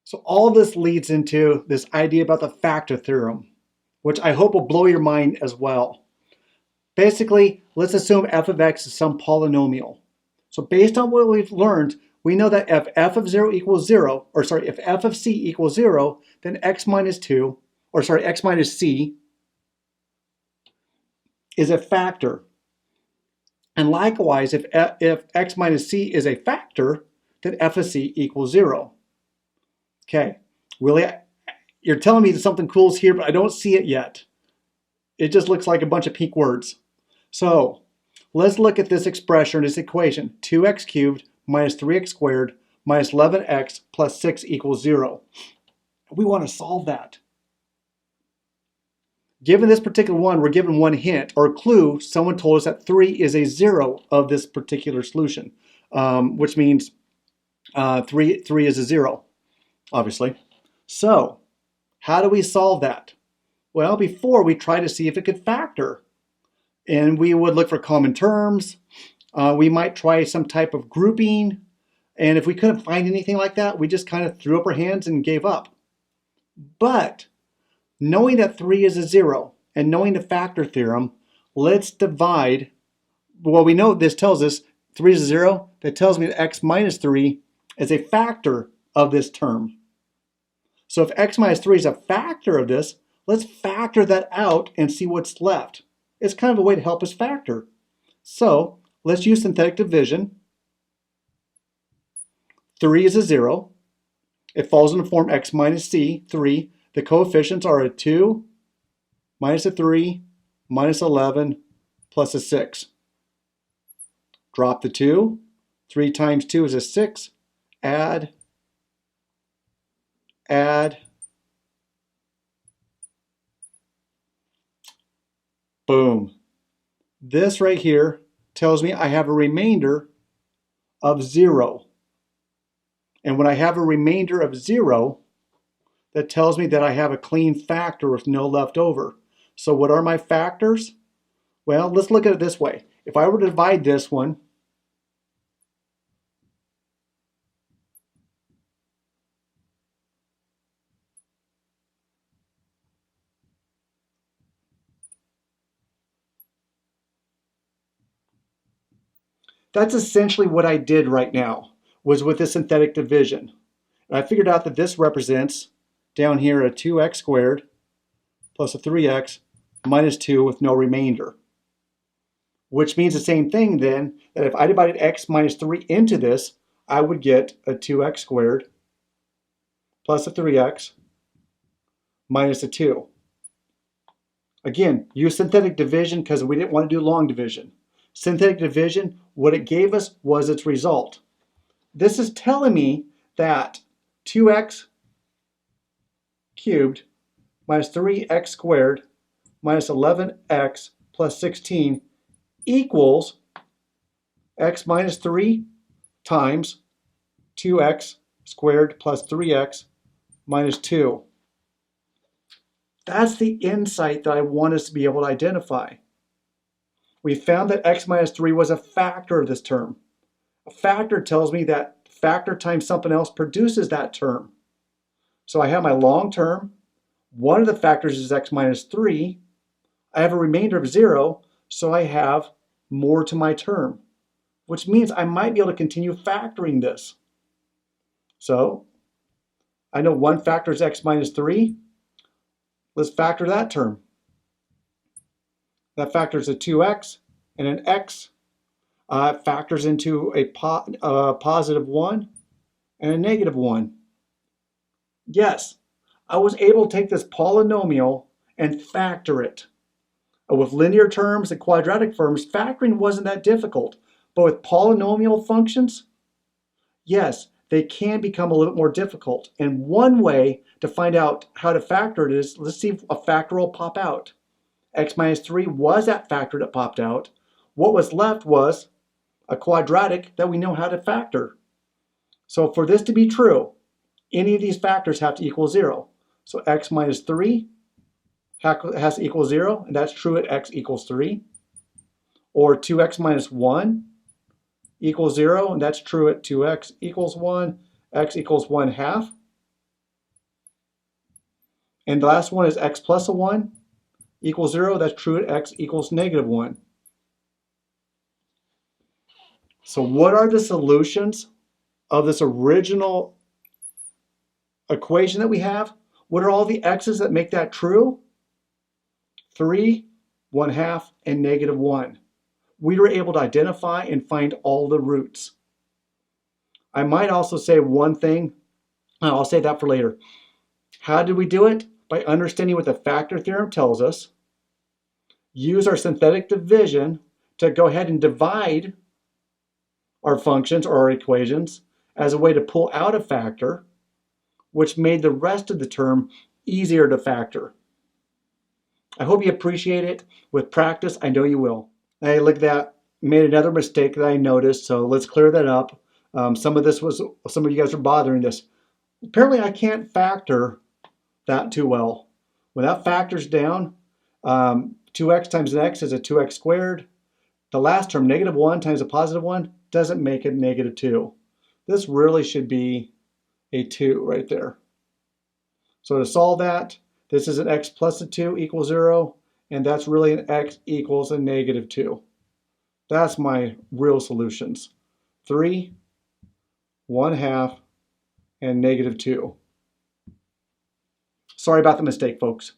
So all this leads into this idea about the factor theorem, which I hope will blow your mind as well. Basically, let's assume f of x is some polynomial. So based on what we've learned, we know that if f of 0 equals 0, or sorry, if f of c equals 0, then x minus 2, or sorry, x minus c is a factor. And likewise, if x minus c is a factor, then f of c equals 0. Okay, Willie, you're telling me that something cool is here, but I don't see it yet. It just looks like a bunch of pink words. So let's look at this expression, this equation, 2x cubed minus 3x squared minus 11x plus 6 equals 0. We want to solve that. Given this particular one, we're given one hint or clue. Someone told us that 3 is a 0 of this particular solution, which means 3 is a 0, obviously. So how do we solve that? Well, before we try to see if it could factor. And we would look for common terms. We might try some type of grouping. And if we couldn't find anything like that, we just kind of threw up our hands and gave up. But knowing that 3 is a 0 and knowing the factor theorem, let's divide. Well, we know this tells us 3 is a 0. That tells me that x minus 3 is a factor of this term. So if x minus 3 is a factor of this, let's factor that out and see what's left. It's kind of a way to help us factor. So let's use synthetic division. 3 is a 0. It falls in the form x minus c, 3. The coefficients are a 2 minus a 3 minus 11 plus a 6. Drop the 2. 3 times 2 is a 6. Add. Boom. This right here tells me I have a remainder of 0. And when I have a remainder of 0, that tells me that I have a clean factor with no left over. So what are my factors? Well, let's look at it this way. If I were to divide this one, that's essentially what I did right now, was with this synthetic division. And I figured out that this represents down here a 2x squared plus a 3x minus 2 with no remainder. Which means the same thing then, that if I divided x minus 3 into this, I would get a 2x squared plus a 3x minus a 2. Again, use synthetic division because we didn't want to do long division. Synthetic division, what it gave us was its result. This is telling me that 2x cubed minus 3x squared minus 11x plus 16 equals x minus 3 times 2x squared plus 3x minus 2. That's the insight that I want us to be able to identify. We found that x minus 3 was a factor of this term. A factor tells me that factor times something else produces that term. So I have my long term. One of the factors is x minus 3. I have a remainder of 0, so I have more to my term, which means I might be able to continue factoring this. So I know one factor is x minus 3. Let's factor that term. That factors a 2x and an x. Factors into a positive 1 and a negative 1. Yes, I was able to take this polynomial and factor it. With linear terms and quadratic terms, factoring wasn't that difficult. But with polynomial functions, yes, they can become a little bit more difficult. And one way to find out how to factor it is, let's see if a factor will pop out. X minus 3 was that factor that popped out. What was left was a quadratic that we know how to factor. So for this to be true, any of these factors have to equal 0. So x minus 3 has to equal 0, and that's true at x equals 3. Or 2x minus 1 equals 0, and that's true at 2x equals 1, x equals 1/2. And the last one is x plus a 1 equals 0. That's true at x equals negative 1. So what are the solutions of this original equation that we have? What are all the x's that make that true? 3, 1/2, and negative 1. We were able to identify and find all the roots. I might also say one thing. I'll save that for later. How did we do it? By understanding what the factor theorem tells us. Use our synthetic division to go ahead and divide our functions or our equations as a way to pull out a factor, which made the rest of the term easier to factor. I hope you appreciate it. With practice, I know you will. Hey, look at that. Made another mistake that I noticed, so let's clear that up. Some of you guys are bothering this. Apparently I can't factor that too well. When that factors down, 2x times an x is a 2x squared. The last term, negative 1 times a positive 1, doesn't make it negative 2. This really should be a 2 right there. So to solve that, this is an x plus a 2 equals 0, and that's really an x equals a negative 2. That's my real solutions. 3, 1/2, and negative 2. Sorry about the mistake, folks.